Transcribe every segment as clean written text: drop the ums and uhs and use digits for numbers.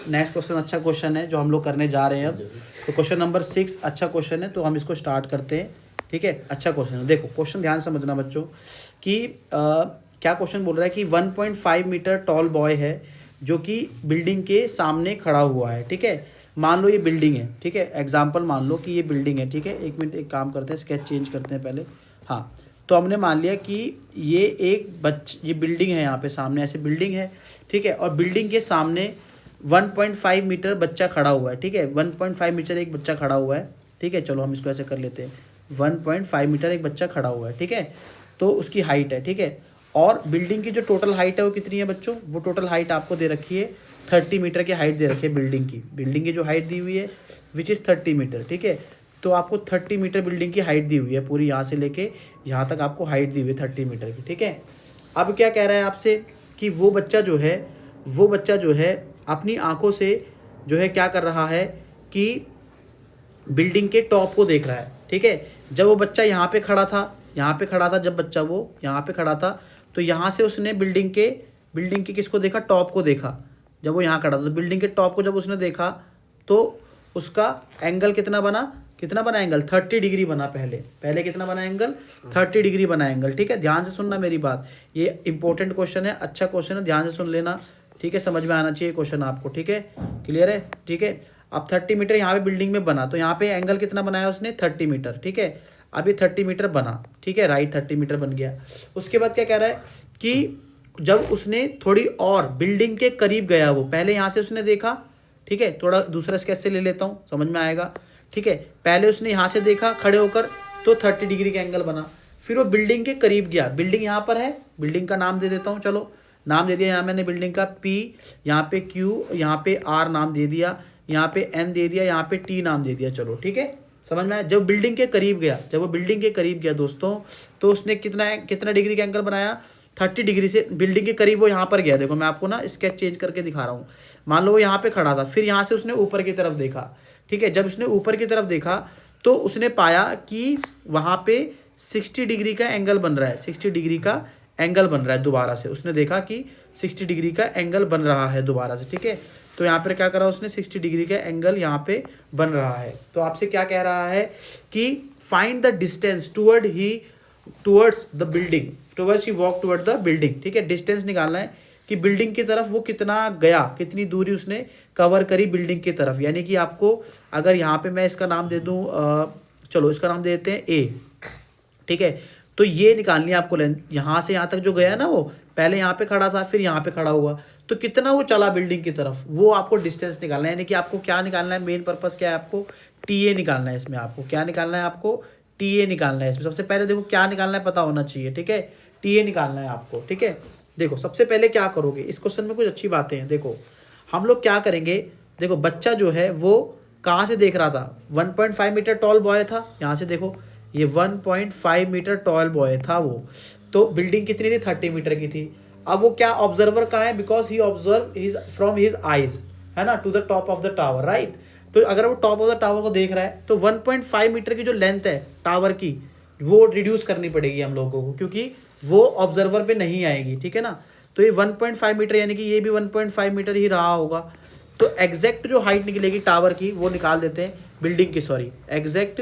Next question अच्छा question है जो हम लोग करने जा रहे हैं अब। तो क्वेश्चन नंबर 6 अच्छा क्वेश्चन है, तो हम इसको स्टार्ट करते हैं। ठीक है, अच्छा क्वेश्चन है। देखो क्वेश्चन ध्यान से समझना बच्चों कि क्या क्वेश्चन बोल रहा है कि 1.5 मीटर टॉल बॉय है जो कि बिल्डिंग के सामने खड़ा हुआ है। ठीक है, मान लो ये बिल्डिंग है। ठीक है, एग्जाम्पल मान लो कि ये बिल्डिंग है। ठीक है, एक मिनट एक काम करते हैं, स्केच चेंज करते हैं पहले। हाँ, तो हमने मान लिया कि ये बिल्डिंग है, यहाँ पे सामने ऐसे बिल्डिंग है। ठीक है, और बिल्डिंग के सामने 1.5 मीटर बच्चा खड़ा हुआ है। ठीक है, 1.5 मीटर एक बच्चा खड़ा हुआ है। ठीक है, चलो हम इसको ऐसे कर लेते हैं। 1.5 मीटर एक बच्चा खड़ा हुआ है। ठीक है, तो उसकी हाइट है। ठीक है, और बिल्डिंग की जो टोटल हाइट है वो कितनी है बच्चों? वो टोटल हाइट आपको दे रखी है 30 मीटर की हाइट दे रखी है बिल्डिंग की जो हाइट दी हुई है विच इज़ 30 मीटर। ठीक है, तो आपको 30 मीटर बिल्डिंग की हाइट दी हुई है, पूरी यहाँ से लेके यहाँ तक आपको हाइट दी हुई है 30 मीटर की। ठीक है, अब क्या कह रहा है आपसे कि वो बच्चा जो है अपनी आंखों से जो है क्या कर रहा है कि बिल्डिंग के टॉप को देख रहा है। ठीक है, जब वो बच्चा यहाँ पे खड़ा था, जब बच्चा वो यहाँ पे खड़ा था, तो यहाँ से उसने बिल्डिंग के किसको देखा? टॉप को देखा। जब वो यहाँ खड़ा था तो बिल्डिंग के टॉप को जब उसने देखा तो उसका एंगल कितना बना एंगल 30 डिग्री बना। पहले कितना बना एंगल? 30 डिग्री बना एंगल। ठीक है, ध्यान से सुनना मेरी बात, ये इंपॉर्टेंट क्वेश्चन है, अच्छा क्वेश्चन है, ध्यान से सुन लेना। ठीक है, समझ में आना चाहिए क्वेश्चन आपको। ठीक है, क्लियर है? ठीक है, अब 30 मीटर यहाँ पे बिल्डिंग में बना, तो यहाँ पे एंगल कितना बनाया उसने? 30 मीटर। ठीक है, अब ये 30 मीटर बना। ठीक है, राइट 30 मीटर बन गया। उसके बाद क्या कह रहा है कि जब उसने थोड़ी और बिल्डिंग के करीब गया, वो पहले यहाँ से उसने देखा। ठीक है, थोड़ा दूसरा स्केच से ले लेता हूँ, समझ में आएगा। ठीक है, पहले उसने यहाँ से देखा खड़े होकर तो 30 डिग्री का एंगल बना। फिर वो बिल्डिंग के करीब गया, बिल्डिंग यहाँ पर है, बिल्डिंग का नाम दे देता हूँ। चलो, नाम दे दिया यहाँ मैंने बिल्डिंग का P, यहाँ पे Q, यहाँ पे R नाम दे दिया, यहाँ पे N दे दिया, यहाँ पे T नाम दे दिया। चलो ठीक है, समझ में आया। जब वो बिल्डिंग के करीब गया दोस्तों, तो उसने कितना डिग्री का एंगल बनाया? 30 डिग्री से बिल्डिंग के करीब वो यहाँ पर गया। देखो मैं आपको ना स्केच चेंज करके दिखा रहा हूँ। मान लो वो यहाँ पे खड़ा था, फिर यहाँ से उसने ऊपर की तरफ देखा। ठीक है, जब उसने ऊपर की तरफ देखा तो उसने पाया कि वहाँ पे 60 डिग्री का एंगल बन रहा है। 60 डिग्री का एंगल बन रहा है दोबारा से, उसने देखा कि 60 डिग्री का एंगल बन रहा है दोबारा से। ठीक है, तो यहाँ पर क्या करा उसने? 60 डिग्री का एंगल यहाँ पे बन रहा है। तो आपसे क्या कह रहा है कि find the distance towards the building, towards he walk toward the building. ठीक है, डिस्टेंस निकालना है कि बिल्डिंग की तरफ वो कितना गया, कितनी दूरी उसने कवर करी बिल्डिंग की तरफ। यानी कि आपको अगर यहाँ पे मैं इसका नाम दे दूँ, चलो इसका नाम दे देते हैं A। ठीक है, तो ये निकालनी है आपको लेंथ, यहाँ से यहाँ तक जो गया ना, वो पहले यहाँ पे खड़ा था, फिर यहाँ पे खड़ा हुआ, तो कितना वो चला बिल्डिंग की तरफ, वो आपको डिस्टेंस निकालना है। यानी कि आपको क्या निकालना है? मेन पर्पस क्या है? आपको TA निकालना है इसमें। आपको क्या निकालना है? आपको TA निकालना है इसमें। सबसे पहले देखो क्या निकालना है पता होना चाहिए। ठीक है, TA निकालना है आपको। ठीक है, देखो सबसे पहले क्या करोगे, इस क्वेश्चन में कुछ अच्छी बातें हैं। देखो हम लोग क्या करेंगे, देखो बच्चा जो है वो कहाँ से देख रहा था? 1.5 मीटर टॉल बॉय था, यहाँ से देखो ये 1.5 मीटर टॉल बॉय था वो, तो बिल्डिंग कितनी थी? 30 मीटर की थी। अब वो क्या ऑब्जर्वर कहाँ है? Because he observe his from his eyes, है ना, to the top of the tower, right. तो अगर वो टॉप ऑफ द टावर को देख रहा है तो 1.5 मीटर की जो लेंथ है टावर की वो रिड्यूस करनी पड़ेगी हम लोगों को, क्योंकि वो ऑब्जर्वर पे नहीं आएगी। ठीक है ना, तो ये 1.5 मीटर यानी कि ये भी 1.5 मीटर ही रहा होगा। तो एग्जैक्ट जो हाइट निकलेगी टावर की वो निकाल देते हैं, बिल्डिंग की, sorry, exact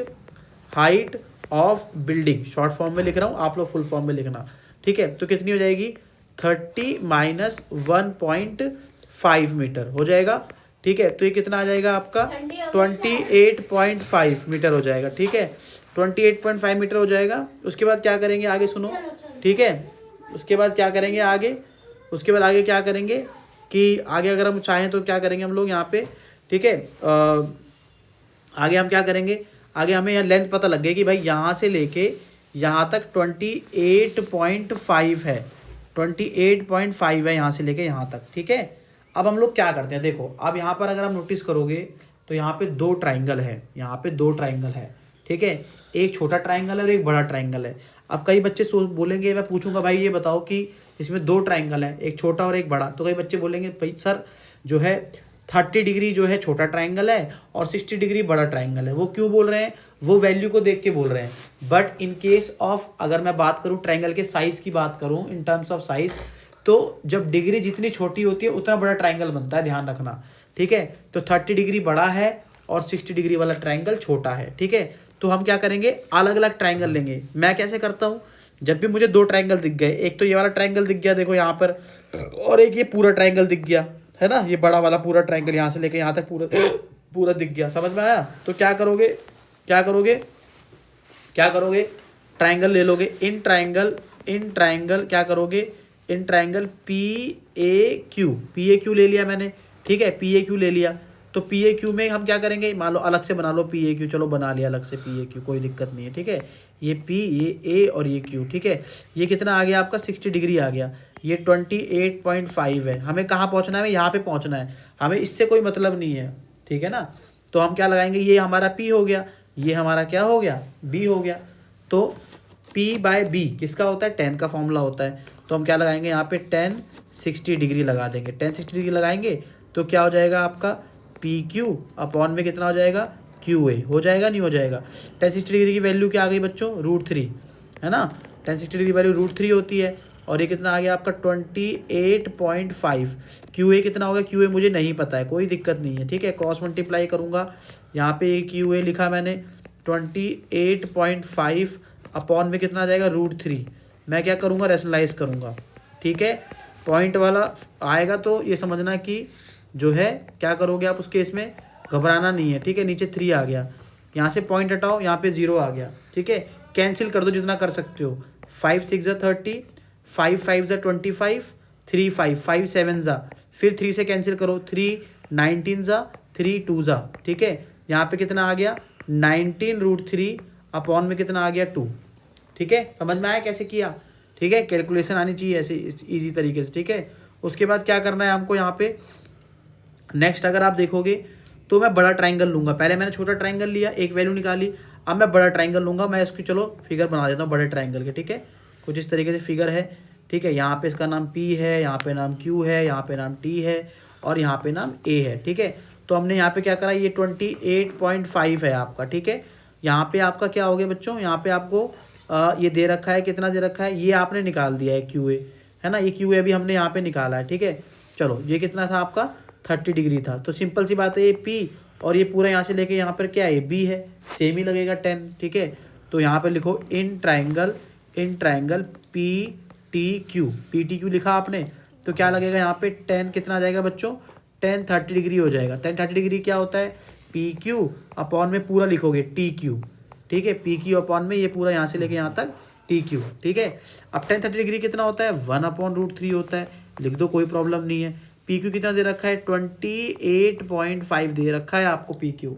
height of building, short form में लिख रहा हूँ, आप लोग फुल फॉर्म में लिखना। ठीक है, तो कितनी हो जाएगी? 30 माइनस 1.5 मीटर हो जाएगा। ठीक है, तो ये कितना आ जाएगा आपका? 28.5 मीटर हो जाएगा। ठीक है, 28.5 मीटर हो जाएगा। उसके बाद क्या करेंगे आगे, सुनो। ठीक है, उसके बाद क्या करेंगे आगे? उसके बाद आगे क्या करेंगे कि आगे अगर हम चाहें तो क्या करेंगे हम लोग यहाँ पे? ठीक है, आगे हम क्या करेंगे? आगे हमें यहाँ लेंथ पता लग गई कि भाई यहाँ से लेके यहाँ तक 28.5 है, 28.5 है यहाँ से लेके यहाँ तक। ठीक है, अब हम लोग क्या करते हैं, देखो अब यहाँ पर अगर हम नोटिस करोगे तो यहाँ पे दो ट्राइंगल है, यहाँ पे दो ट्राइंगल है। ठीक है, एक छोटा ट्राइंगल है और एक बड़ा ट्राइंगल है। अब कई बच्चे बोलेंगे, मैं पूछूंगा भाई ये बताओ कि इसमें दो ट्राइंगल है, एक छोटा और एक बड़ा, तो कई बच्चे बोलेंगे भाई सर जो है 30 डिग्री जो है छोटा ट्राइंगल है और 60 डिग्री बड़ा ट्राइंगल है। वो क्यों बोल रहे हैं? वो वैल्यू को देख के बोल रहे हैं। बट इन केस ऑफ अगर मैं बात करूँ ट्राइंगल के साइज की बात करूँ, इन टर्म्स ऑफ साइज, तो जब डिग्री जितनी छोटी होती है उतना बड़ा ट्राइंगल बनता है, ध्यान रखना। ठीक है। तो 30 डिग्री बड़ा है और 60 डिग्री वाला ट्राइंगल छोटा है, ठीक है। तो हम क्या करेंगे, अलग अलग ट्राइंगल लेंगे। मैं कैसे करता हूँ, जब भी मुझे दो ट्राइंगल दिख गए, एक तो ये वाला ट्राइंगल दिख गया देखो यहाँ पर, और एक ये पूरा ट्राइंगल दिख गया है ना, ये बड़ा वाला पूरा ट्राइंगल यहाँ से लेके यहाँ तक पूरा पूरा दिख गया, समझ में आया। तो क्या करोगे, क्या करोगे, क्या करोगे, ट्राइंगल ले लोगे, इन ट्राइंगल क्या करोगे, in triangle P A Q ले लिया मैंने, ठीक है। पी ए क्यू ले लिया, तो पी ए क्यू में हम क्या करेंगे, मान लो अलग से बना लो पी ए क्यू, चलो बना लिया अलग से पी ए क्यू, कोई दिक्कत नहीं है, ठीक है। ये पी, ये ए और ये क्यू, ठीक है। ये कितना आ गया आपका 60 डिग्री आ गया, ये 28.5 है। हमें कहाँ पहुँचना है, यहाँ पे पहुँचना है, हमें इससे कोई मतलब नहीं है, ठीक है ना। तो हम क्या लगाएंगे, ये हमारा पी हो गया, ये हमारा क्या हो गया, बी हो गया। तो पी बाय बी किसका होता है, 10 का फॉर्मूला होता है। तो हम क्या लगाएंगे यहाँ पे 10 60 डिग्री लगा देंगे, 10 60 डिग्री लगाएंगे तो क्या हो जाएगा आपका पी क्यू अपॉन में कितना हो जाएगा, क्यू ए हो जाएगा, नहीं हो जाएगा। 10 60 डिग्री की वैल्यू क्या आ गई बच्चों, √3 है ना। 10 60 डिग्री वैल्यू √3 होती है, और ये कितना आ गया आपका 28.5। क्यू ए कितना होगा, क्यू ए मुझे नहीं पता है, कोई दिक्कत नहीं है, ठीक है। क्रॉस मल्टीप्लाई करूँगा, यहाँ पे क्यू ए लिखा मैंने 28.5 अपॉन में कितना आ जाएगा √3। मैं क्या करूँगा, रैशनलाइज करूँगा, ठीक है। पॉइंट वाला आएगा तो ये समझना कि जो है क्या करोगे आप उस केस में, घबराना नहीं है, ठीक है। नीचे 3 आ गया, यहाँ से पॉइंट हटाओ, यहाँ पे 0 आ गया, ठीक है। कैंसिल कर दो जितना कर सकते हो, 5 6 30, 5 5 25, 3 5 5 7 फिर 3 से कैंसिल करो, 3 19 3 2 ठीक है। यहाँ पे कितना आ गया 19 √3 अपॉन में कितना आ गया 2, ठीक है। समझ में आया कैसे किया, ठीक है। कैलकुलेशन आनी चाहिए ऐसे इजी तरीके से, ठीक है। उसके बाद क्या करना है हमको यहाँ पे, नेक्स्ट अगर आप देखोगे तो मैं बड़ा ट्राइंगल लूँगा, पहले मैंने छोटा ट्राइंगल लिया, एक वैल्यू निकाली, अब मैं बड़ा ट्राइंगल लूँगा। मैं इसकी चलो फिगर बना देता हूँ बड़े ट्राइंगल के, ठीक है। कुछ इस तरीके से फिगर है, ठीक है। यहाँ पे इसका नाम P है, यहाँ पे नाम Q है, यहाँ पे नाम T है और यहाँ पे नाम A है, ठीक है। तो हमने यहाँ पे क्या करा, ये 28.5 है आपका, ठीक है। यहाँ पे आपका क्या हो गया बच्चों, यहाँ पे आपको ये दे रखा है, कितना दे रखा है, ये आपने निकाल दिया है QA, है ना। ये QA अभी हमने यहाँ पे निकाला है, ठीक है। चलो ये कितना था आपका 30 डिग्री था, तो सिंपल सी बात है, ये P और ये पूरा यहाँ से लेके यहाँ पर क्या है B है, सेम ही लगेगा 10, ठीक है। तो यहाँ पे लिखो इन ट्राइंगल PTQ लिखा आपने, तो क्या लगेगा यहाँ पे 10 कितना आ जाएगा बच्चों, 10 30 डिग्री हो जाएगा। 10 30 डिग्री क्या होता है, PQ अपॉन में पूरा लिखोगे TQ, ठीक है। PQ अपॉन में ये पूरा यहाँ से लेके यहाँ तक TQ, ठीक है। अब 10 30 डिग्री कितना होता है, 1/√3 होता है, लिख दो कोई प्रॉब्लम नहीं है। PQ कितना दे रखा है, 28.5 दे रखा है आपको PQ,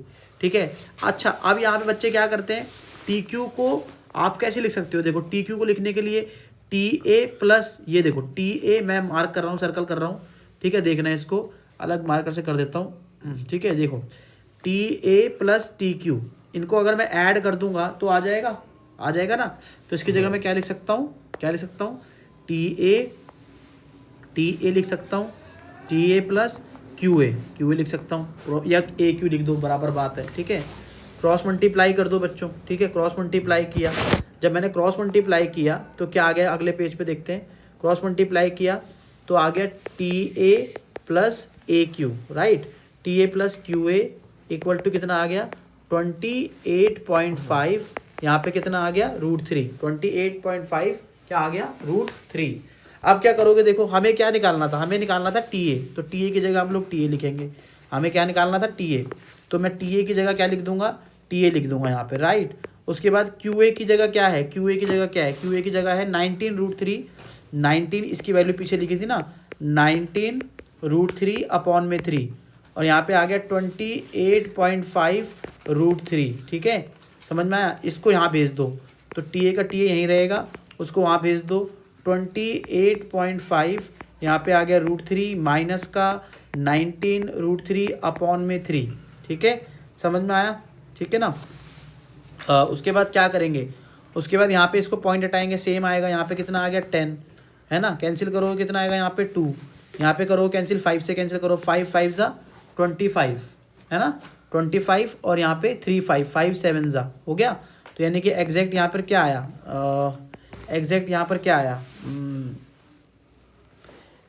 ठीक है। अच्छा अब यहाँ पे बच्चे क्या करते हैं, PQ को आप कैसे लिख सकते हो, देखो TQ को लिखने के लिए TA प्लस ये देखो TA मैं मार्क कर रहा हूँ, सर्कल कर रहा हूँ, ठीक है। देखना है इसको अलग मार्कर से कर देता हूँ, ठीक है। देखो TA प्लस TQ, इनको अगर मैं ऐड कर दूंगा तो आ जाएगा ना। तो इसकी जगह मैं क्या लिख सकता हूँ, TA लिख सकता हूँ, TA प्लस QA लिख सकता हूँ, या AQ लिख दो, बराबर बात है, ठीक है। क्रॉस मल्टीप्लाई कर दो बच्चों, ठीक है। क्रॉस मल्टीप्लाई किया, जब मैंने क्रॉस मल्टीप्लाई किया तो क्या आ गया, अगले पेज पे देखते हैं। क्रॉस मल्टीप्लाई किया तो आ गया TA plus AQ, right. TA plus QA equal to कितना आ गया 28.5, यहाँ पे कितना आ गया √3, 28.5 क्या आ गया √3। अब क्या करोगे, देखो हमें क्या निकालना था, हमें निकालना था TA, तो TA की जगह हम लोग TA लिखेंगे। हमें क्या निकालना था TA, तो मैं TA की जगह क्या लिख दूंगा, TA लिख दूंगा यहाँ पे, राइट। उसके बाद QA की जगह क्या है, QA की जगह है 19 √3, 19 इसकी वैल्यू पीछे लिखी थी ना, 19 √3 अपॉन में 3, और यहाँ पे आ गया 28.5 √3, ठीक है। समझ में आया, इसको यहाँ भेज दो, तो TA का TA यहीं रहेगा, उसको वहाँ भेज दो। 28.5 यहाँ पे आ गया √3 माइनस का 19 √3 अपॉन में 3, ठीक है। समझ में आया, ठीक है ना। उसके बाद क्या करेंगे, उसके बाद यहाँ पे इसको पॉइंट हटाएंगे, सेम आएगा। यहाँ पे कितना आ गया 10, है ना। कैंसिल करोगे कितना आएगा यहाँ पे 2, यहाँ पे करो कैंसिल, 5 से कैंसिल करो, 5 5 25, है ना 25, और यहाँ पे 3 5 5 7 हो गया। तो यानी कि एग्जैक्ट यहाँ पर क्या आया,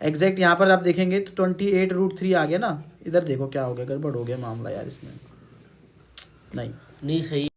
एग्जैक्ट यहाँ पर आप देखेंगे तो 28√3 आ गया ना, इधर देखो क्या हो गया, गड़बड़ हो गया मामला यार इसमें। नहीं नहीं सही